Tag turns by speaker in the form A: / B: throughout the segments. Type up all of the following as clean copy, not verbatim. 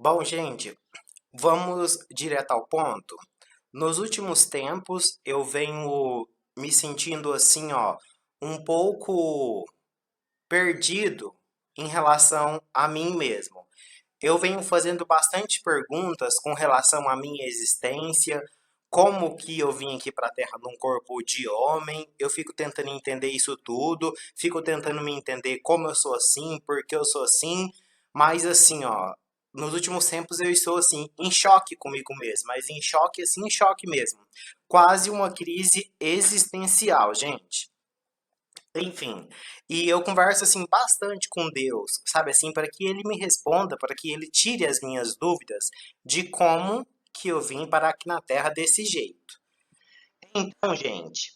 A: Bom, gente, vamos direto ao ponto. Nos últimos tempos, eu venho me sentindo assim, ó, um pouco perdido em relação a mim mesmo. Eu venho fazendo bastante perguntas com relação à minha existência, como que eu vim aqui para a Terra num corpo de homem. Eu fico tentando entender isso tudo, fico tentando me entender como eu sou assim, por que eu sou assim, mas assim, ó, nos últimos tempos eu estou assim em choque comigo mesmo, mas em choque assim, em choque mesmo. Quase uma crise existencial, gente. Enfim, e eu converso assim bastante com Deus, sabe assim, para que ele me responda, para que ele tire as minhas dúvidas de como que eu vim parar aqui na Terra desse jeito. Então, gente,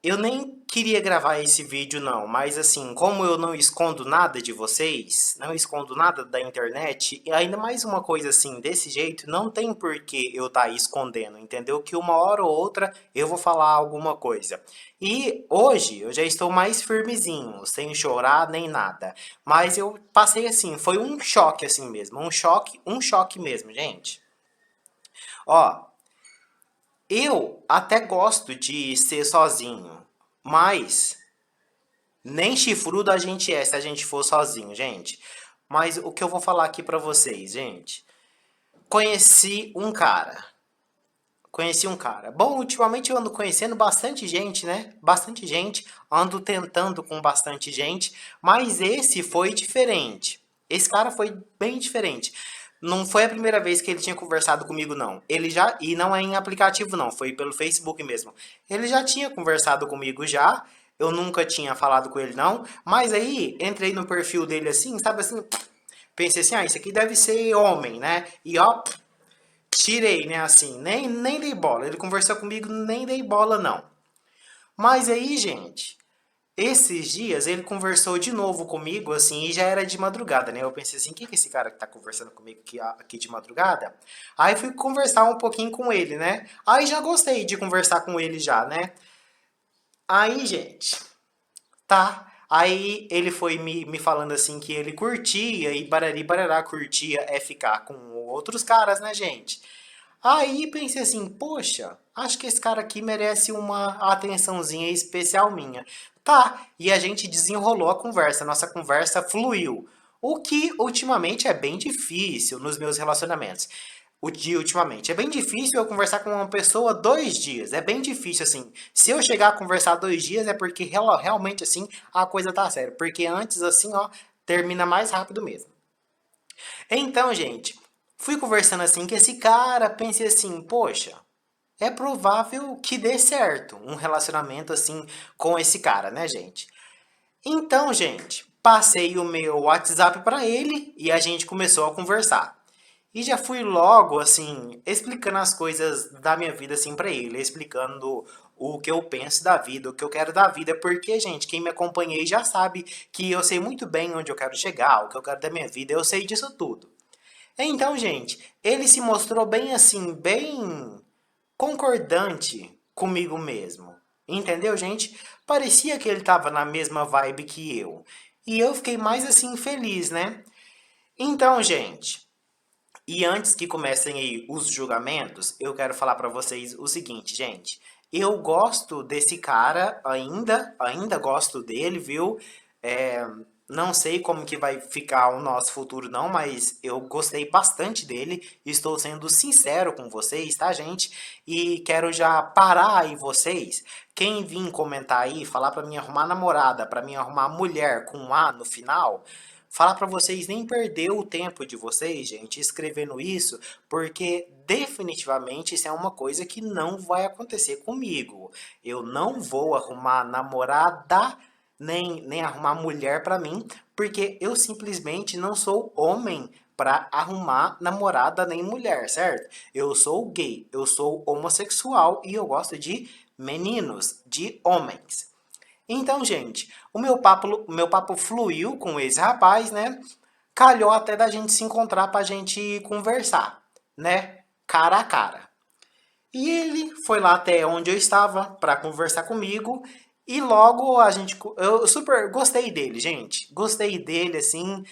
A: eu nem queria gravar esse vídeo não, mas assim, como eu não escondo nada de vocês, não escondo nada da internet, e ainda mais uma coisa assim, desse jeito, não tem por que eu estar escondendo, entendeu? Que uma hora ou outra eu vou falar alguma coisa. E hoje eu já estou mais firmezinho, sem chorar nem nada. Mas eu passei assim, foi um choque assim mesmo, um choque mesmo, gente. Ó, eu até gosto de ser sozinho, mas nem chifrudo a gente é se a gente for sozinho, gente. Mas o que eu vou falar aqui pra vocês, gente. Conheci um cara. Conheci um cara. Bom, ultimamente eu ando conhecendo bastante gente, né? Bastante gente. Ando tentando com bastante gente. Mas esse foi diferente. Esse cara foi bem diferente. Não foi a primeira vez que ele tinha conversado comigo, não. Ele já. E não é em aplicativo, não. Foi pelo Facebook mesmo. Ele já tinha conversado comigo já. Eu nunca tinha falado com ele, não. Mas aí, entrei no perfil dele assim, sabe assim? Pensei assim, ah, isso aqui deve ser homem, né? E ó, tirei, né, assim, nem dei bola. Ele conversou comigo, nem dei bola, não. Mas aí, gente, esses dias ele conversou de novo comigo, assim, e já era de madrugada, né? Eu pensei assim, o que é esse cara que tá conversando comigo aqui de madrugada? Aí fui conversar um pouquinho com ele, né? Aí já gostei de conversar com ele já, né? Aí, gente, tá. Aí ele foi me falando assim que ele curtia e barari barará curtia é ficar com outros caras, né, gente? Aí pensei assim, poxa, acho que esse cara aqui merece uma atençãozinha especial minha. Tá, e a gente desenrolou a conversa, nossa conversa fluiu. O que ultimamente é bem difícil nos meus relacionamentos. O dia ultimamente. É bem difícil eu conversar com uma pessoa 2 dias. É bem difícil, assim. Se eu chegar a conversar 2 dias, é porque realmente, assim, a coisa tá séria. Porque antes, assim, ó, termina mais rápido mesmo. Então, gente, fui conversando assim com esse cara, pensei assim, poxa, é provável que dê certo um relacionamento assim com esse cara, né, gente? Então, gente, passei o meu WhatsApp para ele e a gente começou a conversar. E já fui logo assim explicando as coisas da minha vida assim para ele, explicando o que eu penso da vida, o que eu quero da vida, porque, gente, quem me acompanha aí já sabe que eu sei muito bem onde eu quero chegar, o que eu quero da minha vida, eu sei disso tudo. Então, gente, ele se mostrou bem assim, bem concordante comigo mesmo. Entendeu, gente? Parecia que ele tava na mesma vibe que eu. E eu fiquei mais assim feliz, né? Então, gente, e antes que comecem aí os julgamentos, eu quero falar pra vocês o seguinte, gente. Eu gosto desse cara ainda gosto dele, viu? É, não sei como que vai ficar o nosso futuro não, mas eu gostei bastante dele. Estou sendo sincero com vocês, tá, gente? E quero já parar aí vocês. Quem vir comentar aí, falar pra mim arrumar namorada, pra mim arrumar mulher com um A no final, falar para vocês nem perder o tempo de vocês, gente, escrevendo isso, porque definitivamente isso é uma coisa que não vai acontecer comigo. Eu não vou arrumar namorada nem arrumar mulher para mim, porque eu simplesmente não sou homem para arrumar namorada nem mulher, certo? Eu sou gay, eu sou homossexual e eu gosto de meninos, de homens. Então, gente, o meu papo fluiu com esse rapaz, né? Calhou até da gente se encontrar pra gente conversar, né? Cara a cara. E ele foi lá até onde eu estava pra conversar comigo e logo a gente eu super gostei dele, gente. Gostei dele assim,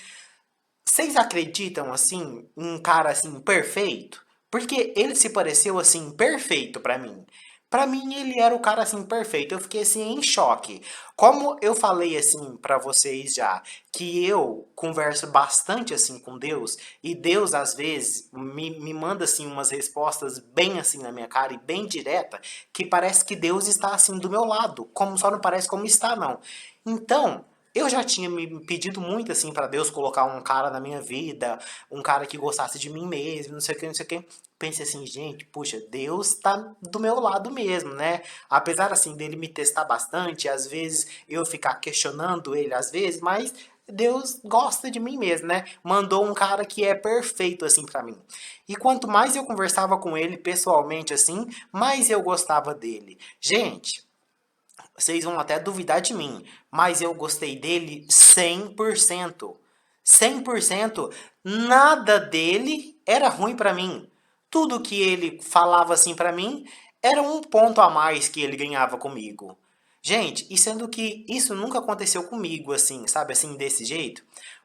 A: Vocês acreditam, assim, em um cara, assim, perfeito? Porque ele se pareceu, assim, perfeito pra mim. Pra mim, ele era o cara, assim, perfeito. Eu fiquei, assim, em choque. Como eu falei, assim, pra vocês já, que eu converso bastante, assim, com Deus, e Deus, às vezes, me manda, assim, umas respostas bem, assim, na minha cara e bem direta, que parece que Deus está, assim, do meu lado. Como só não parece como está, não. Então, eu já tinha me pedido muito assim pra Deus colocar um cara na minha vida, um cara que gostasse de mim mesmo, não sei o que, não sei o que. Pensei assim, gente, puxa, Deus tá do meu lado mesmo, né? Apesar assim dele me testar bastante, às vezes eu ficar questionando ele às vezes, mas Deus gosta de mim mesmo, né? Mandou um cara que é perfeito assim pra mim. E quanto mais eu conversava com ele pessoalmente assim, mais eu gostava dele. Gente, vocês vão até duvidar de mim, mas eu gostei dele 100%. 100%. Nada dele era ruim pra mim. Tudo que ele falava assim pra mim era um ponto a mais que ele ganhava comigo. Gente, e sendo que isso nunca aconteceu comigo assim, sabe assim, desse jeito?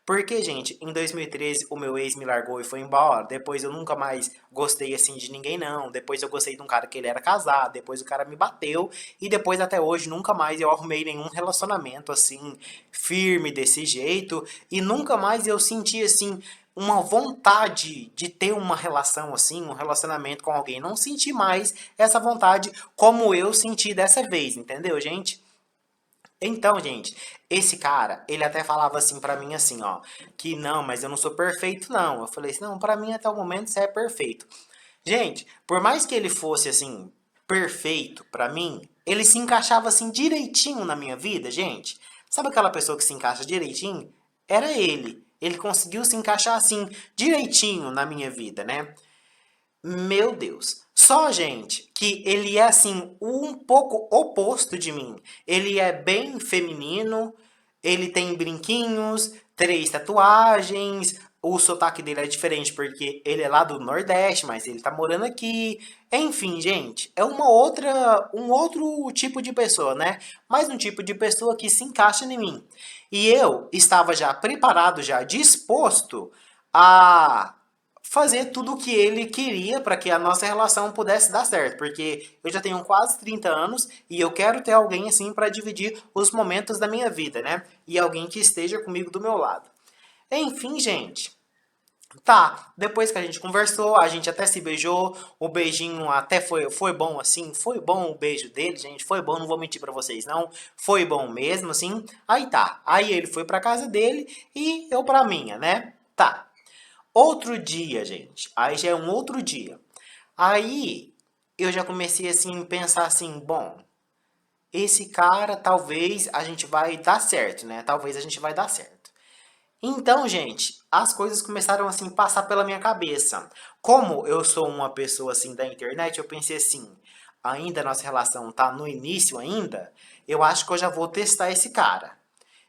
A: Porque, gente, em 2013 o meu ex me largou e foi embora. Depois eu nunca mais gostei assim de ninguém, não. Depois eu gostei de um cara que ele era casado. Depois o cara me bateu. E depois até hoje nunca mais eu arrumei nenhum relacionamento assim, firme desse jeito. E nunca mais eu senti assim uma vontade de ter uma relação assim, um relacionamento com alguém. Não senti mais essa vontade como eu senti dessa vez, entendeu, gente? Então, gente, esse cara, ele até falava assim pra mim assim, ó, que não, mas eu não sou perfeito não. Eu falei assim, não, pra mim até o momento você é perfeito. Gente, por mais que ele fosse assim perfeito pra mim, ele se encaixava assim direitinho na minha vida, gente. Sabe aquela pessoa que se encaixa direitinho? Era ele. Ele conseguiu se encaixar assim direitinho na minha vida, né? Meu Deus. Só, gente, que ele é assim, um pouco oposto de mim. Ele é bem feminino, ele tem brinquinhos, três tatuagens, o sotaque dele é diferente porque ele é lá do Nordeste, mas ele tá morando aqui. Enfim, gente, é um outro tipo de pessoa, né? Mais um tipo de pessoa que se encaixa em mim. E eu estava já preparado, já disposto a fazer tudo o que ele queria para que a nossa relação pudesse dar certo, porque eu já tenho quase 30 anos e eu quero ter alguém assim para dividir os momentos da minha vida, né? E alguém que esteja comigo do meu lado. Enfim, gente. Tá, depois que a gente conversou, a gente até se beijou, o beijinho até foi bom assim, foi bom o beijo dele, gente, foi bom, não vou mentir pra vocês não, foi bom mesmo assim. Aí tá, aí ele foi pra casa dele e eu pra minha, né? Tá. Outro dia, gente. Aí já é um outro dia. Aí eu já comecei assim a pensar assim, bom, esse cara talvez a gente vai dar certo, né? Talvez a gente vai dar certo. Então, gente, as coisas começaram assim a passar pela minha cabeça. Como eu sou uma pessoa assim da internet, eu pensei assim, ainda a nossa relação tá no início ainda, eu acho que eu já vou testar esse cara.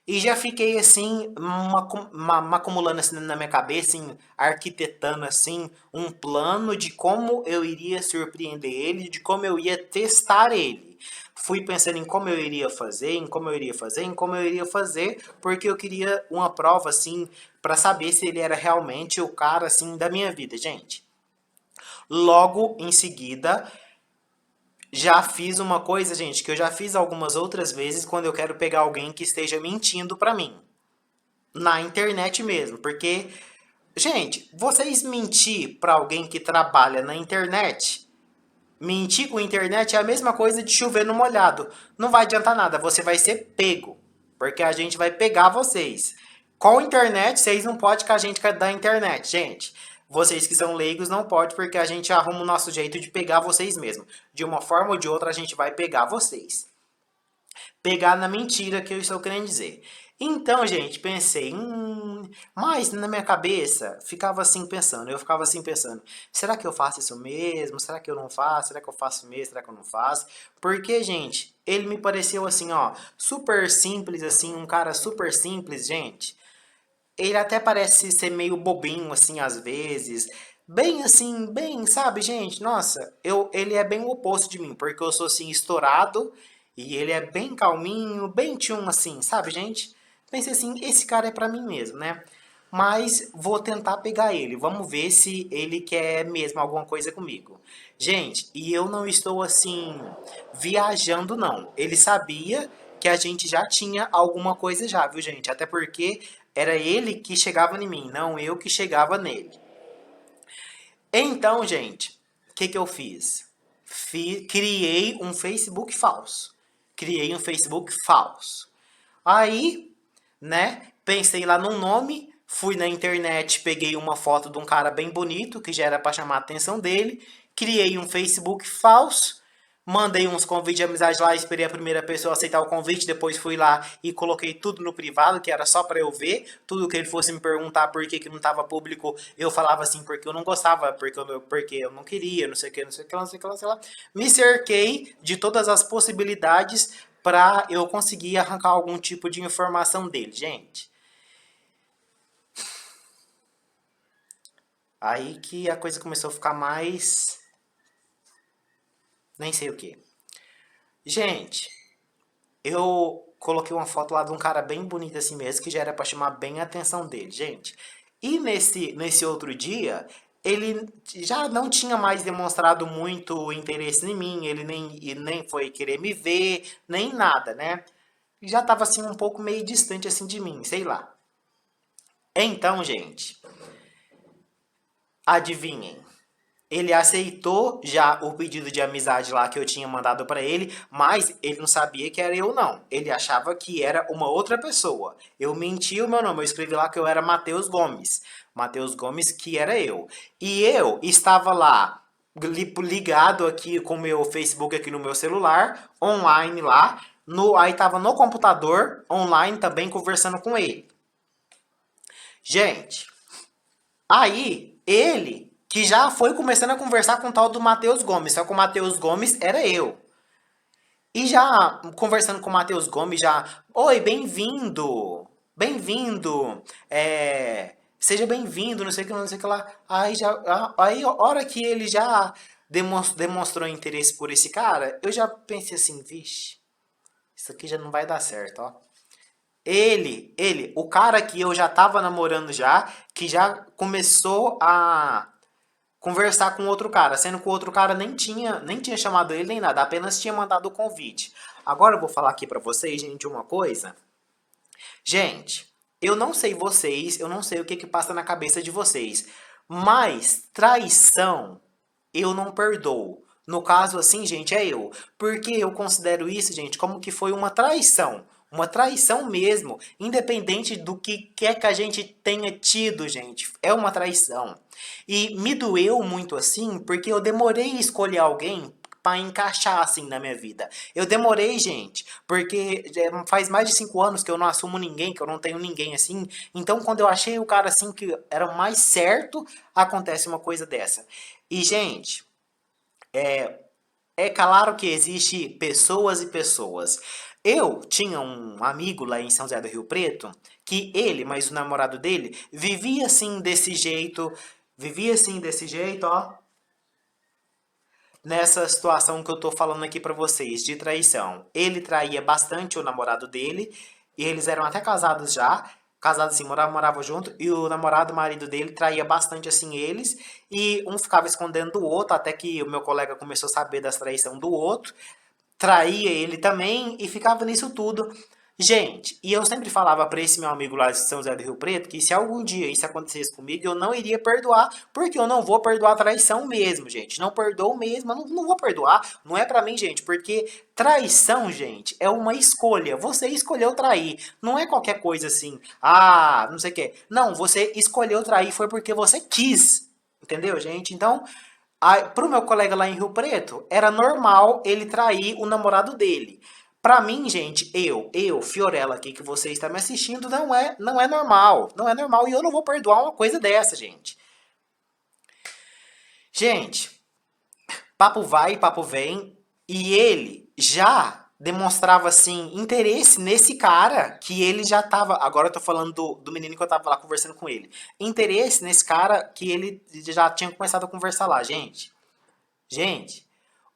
A: E já fiquei assim, acumulando assim na minha cabeça, assim, arquitetando assim um plano de como eu iria surpreender ele, de como eu ia testar ele. Fui pensando em como eu iria fazer, em como eu iria fazer, em como eu iria fazer, porque eu queria uma prova assim para saber se ele era realmente o cara assim da minha vida, gente. Logo em seguida, já fiz uma coisa, gente, que eu já fiz algumas outras vezes quando eu quero pegar alguém que esteja mentindo para mim na internet mesmo, porque, gente, vocês mentir para alguém que trabalha na internet, mentir com a internet é a mesma coisa de chover no molhado. Não vai adiantar nada, você vai ser pego, porque a gente vai pegar vocês. Com a internet, vocês não podem com a gente da internet, gente. Vocês que são leigos não pode porque a gente arruma o nosso jeito de pegar vocês mesmo. De uma forma ou de outra a gente vai pegar vocês pegar na mentira que eu estou querendo dizer. Então, gente, pensei, mas na minha cabeça ficava assim pensando, eu ficava assim pensando, será que eu faço isso mesmo? Será que eu não faço? Será que eu faço mesmo? Será que eu não faço? Porque, gente, ele me pareceu assim, ó, super simples, assim, um cara super simples, gente. Ele até parece ser meio bobinho, assim, às vezes. Bem assim, bem, sabe, gente? Nossa, ele é bem o oposto de mim, porque eu sou assim, estourado, e ele é bem calminho, bem tchum, assim, sabe, gente? Pensei assim, esse cara é pra mim mesmo, né? mas vou tentar pegar ele. Vamos ver se ele quer mesmo alguma coisa comigo. Gente, e eu não estou assim viajando não. Ele sabia que a gente já tinha alguma coisa já, viu, gente? Até porque era ele que chegava em mim, não eu que chegava nele. Então, gente, o que que eu fiz? Criei um Facebook falso. Criei um Facebook falso. Aí, né, pensei lá num nome, fui na internet, peguei uma foto de um cara bem bonito, que já era para chamar a atenção dele, criei um Facebook falso, mandei uns convites de amizade lá, esperei a primeira pessoa aceitar o convite, depois fui lá e coloquei tudo no privado, que era só para eu ver, tudo que ele fosse me perguntar por que, que não estava público, eu falava assim, porque eu não gostava, porque eu não queria, não sei o que, não sei o que, não sei o que, não sei lá. Me cerquei de todas as possibilidades para eu conseguir arrancar algum tipo de informação dele, gente. Aí que a coisa começou a ficar mais. Nem sei o que. Gente, eu coloquei uma foto lá de um cara bem bonito assim mesmo, que já era pra chamar bem a atenção dele, gente. E nesse outro dia, ele já não tinha mais demonstrado muito interesse em mim, ele nem foi querer me ver, nem nada, né? Já tava assim um pouco meio distante assim de mim, sei lá. Então, gente, adivinhem. Ele aceitou já o pedido de amizade lá que eu tinha mandado pra ele, mas ele não sabia que era eu não. Ele achava que era uma outra pessoa. Eu menti o meu nome, eu escrevi lá que eu era Matheus Gomes. Matheus Gomes que era eu. E eu estava lá ligado aqui com o meu Facebook aqui no meu celular, online lá, aí tava no computador, online também conversando com ele. Gente, aí, ele que já foi começando a conversar com o tal do Matheus Gomes, só que o Matheus Gomes era eu. E já conversando com o Matheus Gomes, já, oi, bem-vindo, bem-vindo, seja bem-vindo, não sei o que, não sei o que lá. Aí, a hora que ele já demonstrou interesse por esse cara, eu já pensei assim, vixe, isso aqui já não vai dar certo, ó. O cara que eu já tava namorando já, que já começou a conversar com outro cara, sendo que o outro cara nem tinha chamado ele nem nada, apenas tinha mandado o convite. Agora eu vou falar aqui pra vocês, gente, uma coisa. Gente, eu não sei vocês, eu não sei o que que passa na cabeça de vocês, mas traição eu não perdoo. No caso assim, gente, é eu. Porque eu considero isso, gente, como que foi uma traição. Uma traição mesmo, independente do que quer que a gente tenha tido, gente. É uma traição. E me doeu muito assim, porque eu demorei a escolher alguém para encaixar assim na minha vida. Eu demorei, gente, porque faz mais de 5 anos que eu não assumo ninguém, que eu não tenho ninguém assim. Então, quando eu achei o cara assim que era o mais certo, acontece uma coisa dessa. E, gente, é claro que existe pessoas e pessoas. Eu tinha um amigo lá em São José do Rio Preto, que ele, mas o namorado dele, vivia assim desse jeito, ó, nessa situação que eu tô falando aqui pra vocês, de traição. Ele traía bastante o namorado dele, e eles eram até casados já, casados assim, moravam junto, e o namorado, o marido dele, traía bastante assim eles, e um ficava escondendo do outro, até que o meu colega começou a saber das traições do outro, traía ele também e ficava nisso tudo. Gente, e eu sempre falava pra esse meu amigo lá de São José do Rio Preto que se algum dia isso acontecesse comigo, eu não iria perdoar, porque eu não vou perdoar traição mesmo, gente. Não perdoo mesmo, eu não vou perdoar. Não é pra mim, gente, porque traição, gente, é uma escolha. Você escolheu trair. Não é qualquer coisa assim, não sei o quê. Não, você escolheu trair foi porque você quis. Entendeu, gente? Então, pro meu colega lá em Rio Preto, era normal ele trair o namorado dele. Pra mim, gente, Fiorella aqui que você está me assistindo, não é normal. Não é normal e eu não vou perdoar uma coisa dessa, gente. Gente, papo vai, papo vem, e ele já demonstrava assim interesse nesse cara que ele já tava, agora eu tô falando do menino que eu tava lá conversando com ele. Interesse nesse cara que ele já tinha começado a conversar lá, gente. Gente,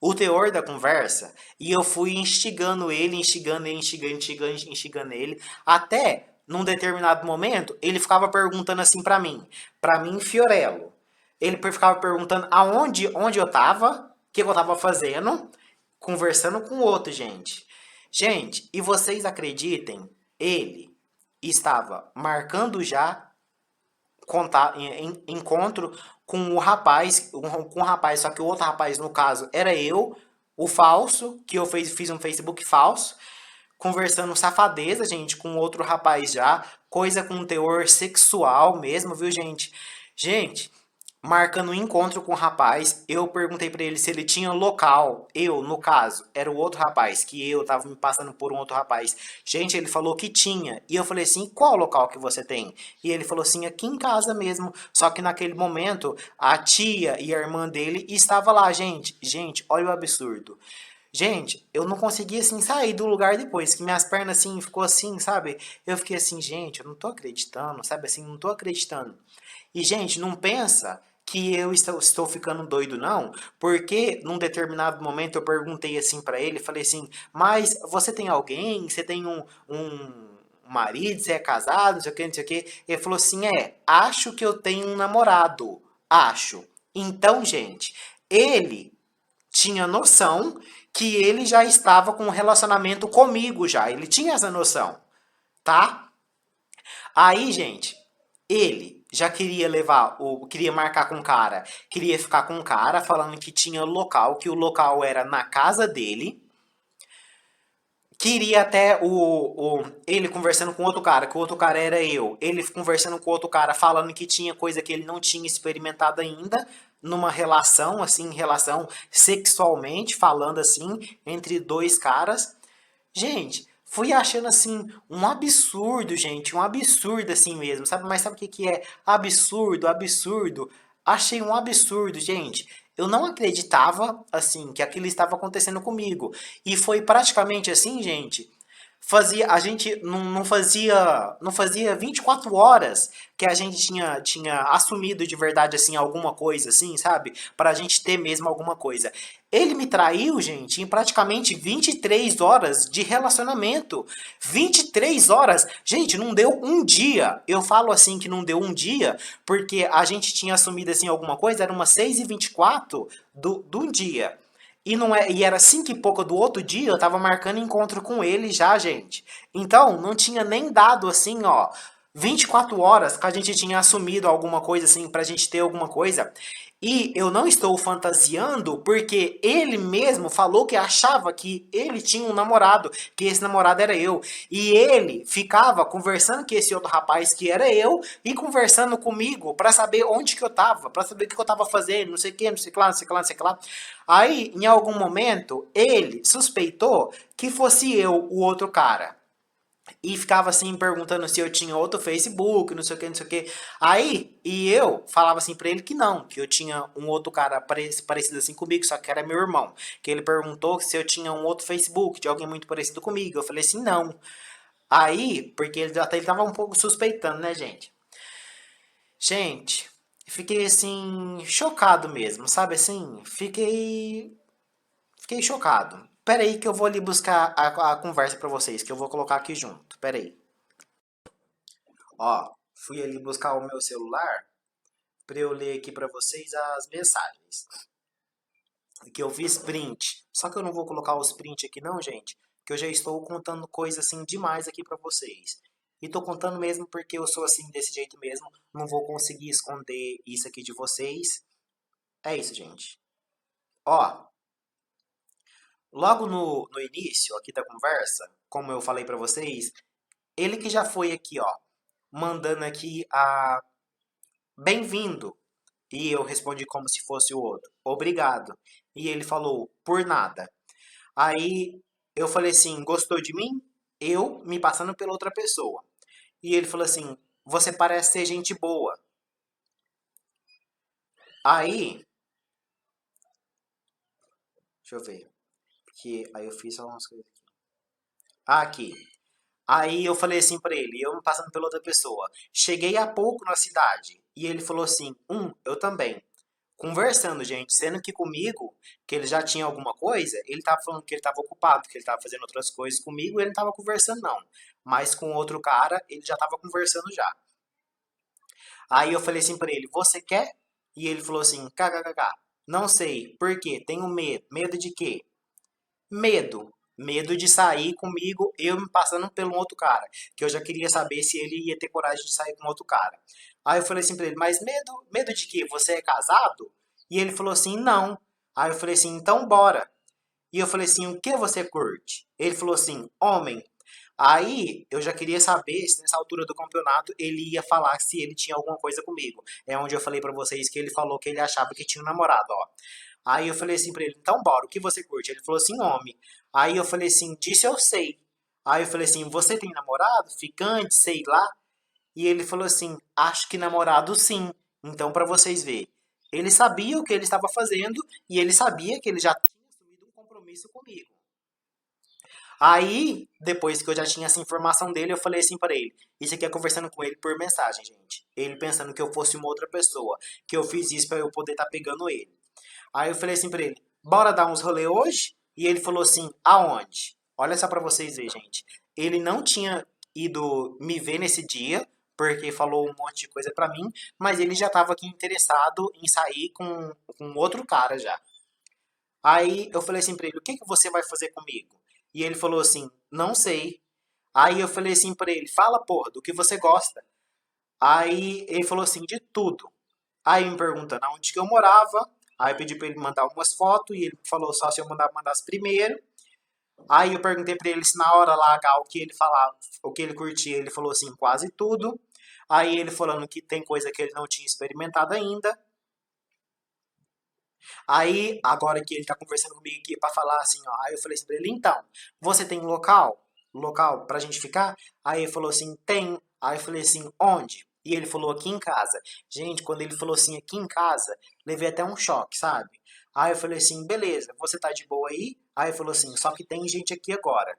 A: o teor da conversa, e eu fui instigando ele, instigando ele, instigando ele, até num determinado momento, ele ficava perguntando assim pra mim, Fiorello. Ele ficava perguntando onde eu tava, o que eu tava fazendo, conversando com o outro, gente. Gente, e vocês acreditem, ele estava marcando já encontro com o rapaz, com o rapaz, só que o outro rapaz, no caso, era eu, o falso, que eu fiz um Facebook falso, conversando safadeza, gente, com outro rapaz já, coisa com teor sexual mesmo, viu, gente? Gente, marcando um encontro com o rapaz, eu perguntei pra ele se ele tinha local. Eu, no caso, era o outro rapaz, que eu tava me passando por um outro rapaz. Gente, ele falou que tinha. E eu falei assim: qual local que você tem? E ele falou assim: aqui em casa mesmo. Só que naquele momento, a tia e a irmã dele estavam lá, gente. Gente, olha o absurdo. Gente, eu não conseguia assim sair do lugar depois, que minhas pernas assim ficou assim, sabe? Eu fiquei assim, gente, eu não tô acreditando, sabe assim, não tô acreditando. E gente, não pensa que eu estou ficando doido não, porque num determinado momento eu perguntei assim pra ele, falei assim: "Mas você tem alguém? Você tem um marido, você é casado, não sei o que, não sei o que". Ele falou assim: acho que eu tenho um namorado. Acho. Então, gente, ele tinha noção que ele já estava com um relacionamento comigo já. Ele tinha essa noção, tá? Aí, gente, ele já queria queria marcar com o cara, queria ficar com o cara, falando que tinha local, que o local era na casa dele. Queria até ele conversando com outro cara, que o outro cara era eu. Ele conversando com outro cara, falando que tinha coisa que ele não tinha experimentado ainda numa relação, assim, relação sexualmente, falando assim, entre dois caras. Gente, fui achando assim um absurdo, gente, um absurdo assim mesmo, sabe? Mas sabe o que que é absurdo, absurdo? Achei um absurdo, gente. Eu não acreditava assim que aquilo estava acontecendo comigo. E foi praticamente assim, gente. A gente não fazia 24 horas que a gente tinha assumido de verdade assim alguma coisa assim, sabe? Pra gente ter mesmo alguma coisa. Ele me traiu, gente, em praticamente 23 horas de relacionamento. 23 horas. Gente, não deu um dia. Eu falo assim que não deu um dia, porque a gente tinha assumido assim alguma coisa, era umas 6h24 do dia. E era 5 e pouco do outro dia, eu tava marcando encontro com ele já, gente. Então, não tinha nem dado assim, ó, 24 horas que a gente tinha assumido alguma coisa assim, pra gente ter alguma coisa. E eu não estou fantasiando porque ele mesmo falou que achava que ele tinha um namorado, que esse namorado era eu. E ele ficava conversando com esse outro rapaz que era eu e conversando comigo pra saber onde que eu tava, pra saber o que eu tava fazendo, não sei o que, não sei o que lá, não sei o que lá, não sei o que lá. Aí, em algum momento, ele suspeitou que fosse eu o outro cara. E ficava assim perguntando se eu tinha outro Facebook, não sei o que, não sei o que. Aí, e eu falava assim pra ele que não, que eu tinha um outro cara parecido assim comigo, só que era meu irmão. Que ele perguntou se eu tinha um outro Facebook de alguém muito parecido comigo. Eu falei assim, não. Aí, porque ele tava um pouco suspeitando, né, gente? Gente, fiquei assim, chocado mesmo, sabe assim? Fiquei chocado. Pera aí que eu vou ali buscar a conversa pra vocês, que eu vou colocar aqui junto. Pera aí. Ó, fui ali buscar o meu celular para eu ler aqui para vocês as mensagens que eu fiz print. Só que eu não vou colocar os print aqui não, gente, que eu já estou contando coisa assim demais aqui para vocês. E tô contando mesmo porque eu sou assim desse jeito mesmo, não vou conseguir esconder isso aqui de vocês. É isso, gente. Ó, logo no início aqui da conversa, como eu falei para vocês, ele que já foi aqui, ó, mandando aqui a bem-vindo. E eu respondi como se fosse o outro. Obrigado. E ele falou, por nada. Aí eu falei assim, gostou de mim? Eu me passando pela outra pessoa. E ele falou assim, você parece ser gente boa. Aí, deixa eu ver. Que aí eu fiz algumas coisas aqui. Aqui. Aí eu falei assim pra ele, eu me passando pela outra pessoa. Cheguei há pouco na cidade. E ele falou assim, eu também. conversando, gente, sendo que comigo, que ele já tinha alguma coisa, ele tava falando que ele tava ocupado, que ele tava fazendo outras coisas comigo, ele não tava conversando não. Mas com outro cara, ele já tava conversando já. Aí eu falei assim pra ele, você quer? E ele falou assim, kkkk, não sei, por quê? Tenho medo. Medo de quê? Medo. Medo de sair comigo, eu me passando pelo outro cara. Que eu já queria saber se ele ia ter coragem de sair com outro cara. Aí eu falei assim pra ele, mas medo de quê? Você é casado? E ele falou assim, não. Aí eu falei assim, então bora. E eu falei assim, o que você curte? Ele falou assim, homem. Aí eu já queria saber se nessa altura do campeonato ele ia falar se ele tinha alguma coisa comigo. É onde eu falei pra vocês que ele falou que ele achava que tinha um namorado, ó. Aí eu falei assim pra ele, então bora, o que você curte? Ele falou assim, homem. Aí eu falei assim, disso eu sei. Aí eu falei assim, você tem namorado? Ficante, sei lá? E ele falou assim, acho que namorado sim. Então pra vocês verem. Ele sabia o que ele estava fazendo e ele sabia que ele já tinha assumido um compromisso comigo. Aí, depois que eu já tinha essa informação dele, eu falei assim pra ele. Isso aqui é conversando com ele por mensagem, gente. Ele pensando que eu fosse uma outra pessoa. Que eu fiz isso pra eu poder estar pegando ele. Aí eu falei assim pra ele, bora dar uns rolê hoje? E ele falou assim, aonde? Olha só pra vocês verem, gente. Ele não tinha ido me ver nesse dia, porque falou um monte de coisa pra mim, mas ele já tava aqui interessado em sair com outro cara já. Aí eu falei assim pra ele, o que que você vai fazer comigo? E ele falou assim, não sei. Aí eu falei assim pra ele, fala porra, do que você gosta. Aí ele falou assim, de tudo. Aí me perguntando aonde que eu morava. Aí eu pedi pra ele mandar umas fotos e ele falou só se eu mandasse primeiro. Aí eu perguntei pra ele se na hora lá o que ele falava, o que ele curtia, ele falou assim, quase tudo. Aí ele falando que tem coisa que ele não tinha experimentado ainda. Aí, agora que ele tá conversando comigo aqui pra falar assim, ó, aí eu falei assim pra ele, então, você tem local? Local pra gente ficar? Aí ele falou assim, tem. Aí eu falei assim, onde? E ele falou aqui em casa. Gente, quando ele falou assim, aqui em casa, levei até um choque, sabe? Aí eu falei assim, beleza, você tá de boa aí? Aí ele falou assim, só que tem gente aqui agora.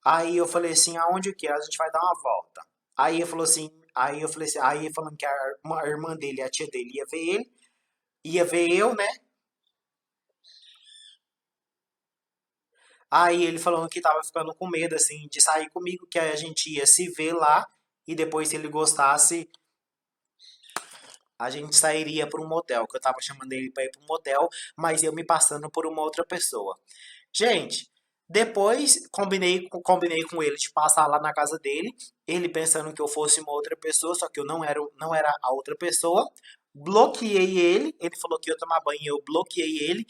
A: Aí eu falei assim, aonde que é? A gente vai dar uma volta. Aí ele falou assim, aí eu falei assim, aí falando que a irmã dele, a tia dele ia ver ele, ia ver eu, né? Aí ele falando que tava ficando com medo, assim, de sair comigo, que a gente ia se ver lá e depois, se ele gostasse, a gente sairia para um motel, que eu tava chamando ele para ir para um motel, mas eu me passando por uma outra pessoa. Gente, depois combinei com ele de passar lá na casa dele, ele pensando que eu fosse uma outra pessoa, só que eu não era a outra pessoa. Bloqueei ele, ele falou que ia tomar banho, eu bloqueei ele,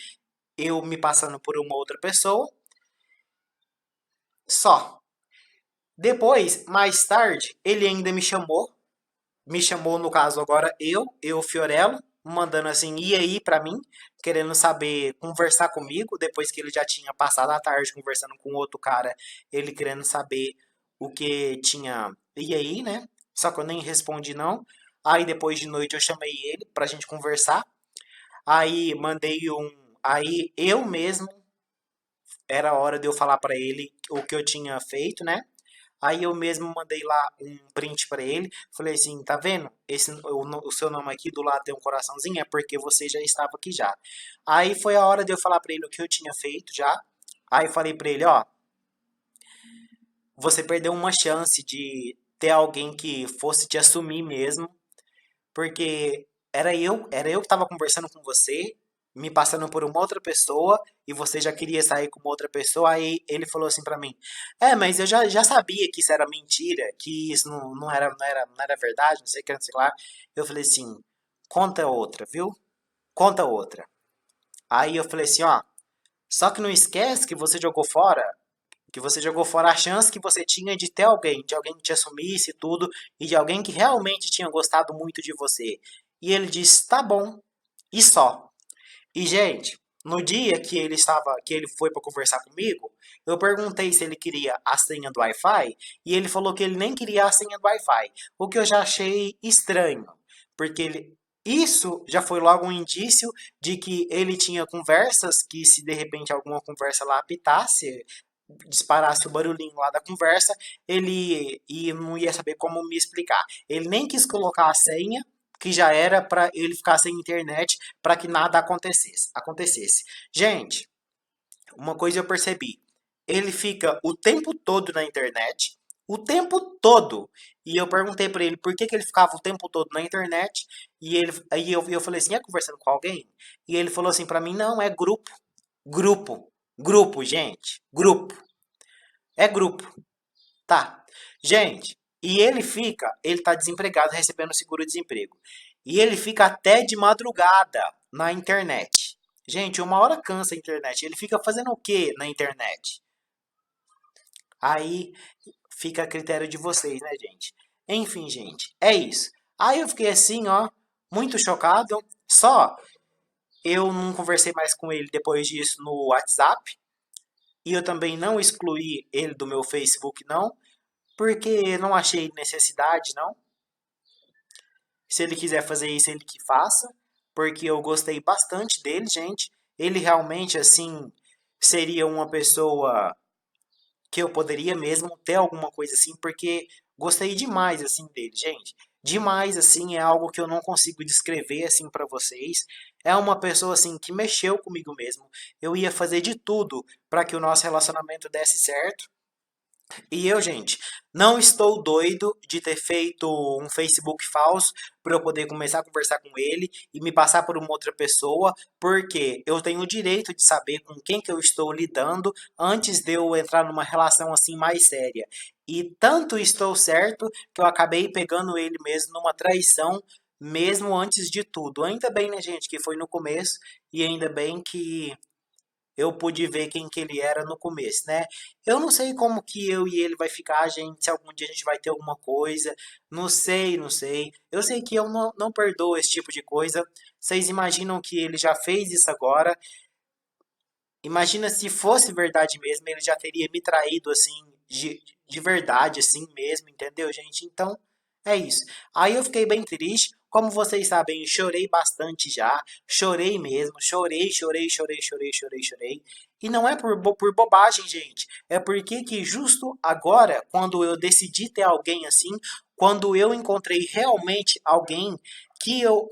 A: eu me passando por uma outra pessoa. Só. Depois, mais tarde, ele ainda me chamou no caso agora Fiorello, mandando assim, e aí pra mim, querendo saber, conversar comigo, depois que ele já tinha passado a tarde conversando com outro cara, ele querendo saber o que tinha, e aí, né? Só que eu nem respondi não. Aí depois de noite eu chamei ele pra gente conversar. Aí mandei aí eu mesmo era a hora de eu falar pra ele o que eu tinha feito, né? Aí eu mesmo mandei lá um print pra ele, falei assim, tá vendo? O seu nome aqui do lado tem um coraçãozinho, é porque você já estava aqui já. Aí foi a hora de eu falar pra ele o que eu tinha feito já. Aí eu falei pra ele, ó, você perdeu uma chance de ter alguém que fosse te assumir mesmo, porque era eu que estava conversando com você, me passando por uma outra pessoa, e você já queria sair com uma outra pessoa, aí ele falou assim pra mim, mas eu já sabia que isso era mentira, que isso não era verdade, não sei o que, não sei lá. Eu falei assim, conta outra, viu? Conta outra. Aí eu falei assim, ó, só que não esquece que você jogou fora a chance que você tinha de ter alguém, de alguém que te assumisse tudo e de alguém que realmente tinha gostado muito de você. E ele disse: "Tá bom". E só. E gente, no dia que ele foi para conversar comigo, eu perguntei se ele queria a senha do Wi-Fi e ele falou que ele nem queria a senha do Wi-Fi, o que eu já achei estranho, porque isso já foi logo um indício de que ele tinha conversas que se de repente alguma conversa lá apitasse, disparasse o barulhinho lá da conversa, ele não ia saber como me explicar. Ele nem quis colocar a senha, que já era para ele ficar sem internet para que nada acontecesse. Gente, uma coisa eu percebi. Ele fica o tempo todo na internet, o tempo todo. E eu perguntei pra ele por que, que ele ficava o tempo todo na internet. E eu falei assim, é conversando com alguém? E ele falou assim pra mim, não, é grupo. Grupo. Grupo, gente. Grupo. É grupo. Tá. Gente, e ele tá desempregado, recebendo seguro-desemprego. E ele fica até de madrugada na internet. Gente, uma hora cansa a internet. Ele fica fazendo o que na internet? Aí fica a critério de vocês, né, gente? Enfim, gente, é isso. Aí eu fiquei assim, ó, muito chocado. Só eu não conversei mais com ele depois disso no WhatsApp. E eu também não excluí ele do meu Facebook, não. Porque não achei necessidade, não. Se ele quiser fazer isso, ele que faça. Porque eu gostei bastante dele, gente. Ele realmente, assim, seria uma pessoa que eu poderia mesmo ter alguma coisa assim, porque gostei demais assim dele, gente. Demais assim, é algo que eu não consigo descrever assim para vocês. É uma pessoa assim que mexeu comigo mesmo. Eu ia fazer de tudo para que o nosso relacionamento desse certo. E eu, gente, não estou doido de ter feito um Facebook falso para eu poder começar a conversar com ele e me passar por uma outra pessoa, porque eu tenho o direito de saber com quem que eu estou lidando antes de eu entrar numa relação assim mais séria. E tanto estou certo que eu acabei pegando ele mesmo numa traição, mesmo antes de tudo. Ainda bem, né, gente, que foi no começo e ainda bem que eu pude ver quem que ele era no começo, né? Eu não sei como que eu e ele vai ficar, gente, se algum dia a gente vai ter alguma coisa. Não sei, não sei. Eu sei que eu não perdoo esse tipo de coisa. Vocês imaginam que ele já fez isso agora? Imagina se fosse verdade mesmo, ele já teria me traído assim, de verdade, assim mesmo, entendeu, gente? Então, é isso. Aí eu fiquei bem triste. Como vocês sabem, eu chorei bastante já. Chorei mesmo. Chorei. E não é por bobagem, gente. É porque que justo agora, quando eu decidi ter alguém assim, quando eu encontrei realmente alguém que eu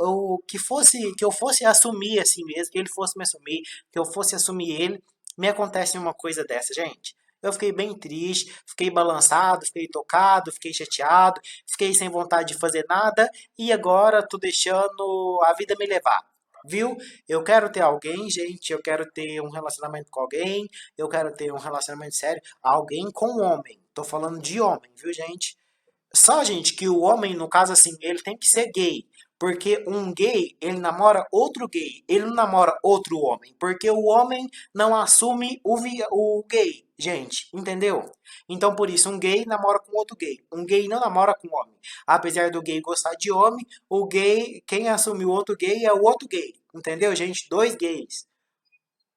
A: fosse assumir assim mesmo, que ele fosse me assumir, que eu fosse assumir ele, me acontece uma coisa dessa, gente. Eu fiquei bem triste, fiquei balançado, fiquei tocado, fiquei chateado, fiquei sem vontade de fazer nada e agora tô deixando a vida me levar. Viu? Eu quero ter alguém, gente, eu quero ter um relacionamento com alguém, eu quero ter um relacionamento sério, alguém com homem. Tô falando de homem, viu, gente? Só, gente, que o homem, no caso assim, ele tem que ser gay. Porque um gay, ele namora outro gay. Ele não namora outro homem. Porque o homem não assume o gay, gente. Entendeu? Então, por isso, um gay namora com outro gay. Um gay não namora com homem. Apesar do gay gostar de homem, o gay, quem assume o outro gay é o outro gay. Entendeu, gente? Dois gays.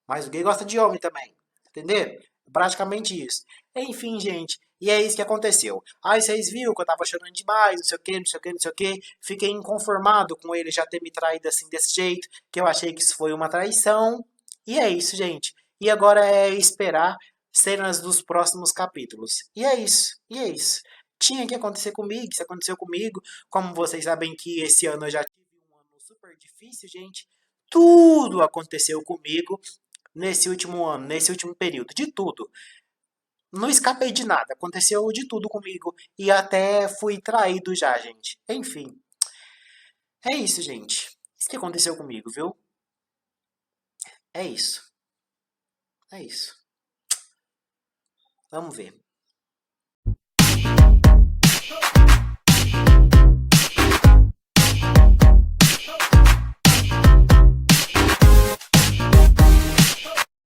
A: Mas o gay gosta de homem também. Entendeu? Praticamente isso. Enfim, gente. E é isso que aconteceu. Aí vocês viram que eu tava chorando demais, não sei o que, não sei o que, não sei o que. Fiquei inconformado com ele já ter me traído assim desse jeito, que eu achei que isso foi uma traição. E é isso, gente. E agora é esperar cenas dos próximos capítulos. E é isso. E é isso. Tinha que acontecer comigo, isso aconteceu comigo. Como vocês sabem que esse ano eu já tive um ano super difícil, gente. Tudo aconteceu comigo nesse último ano, nesse último período, de tudo. Não escapei de nada, aconteceu de tudo comigo e até fui traído já, gente. Enfim, é isso, gente. Isso que aconteceu comigo, viu? É isso. É isso. Vamos ver.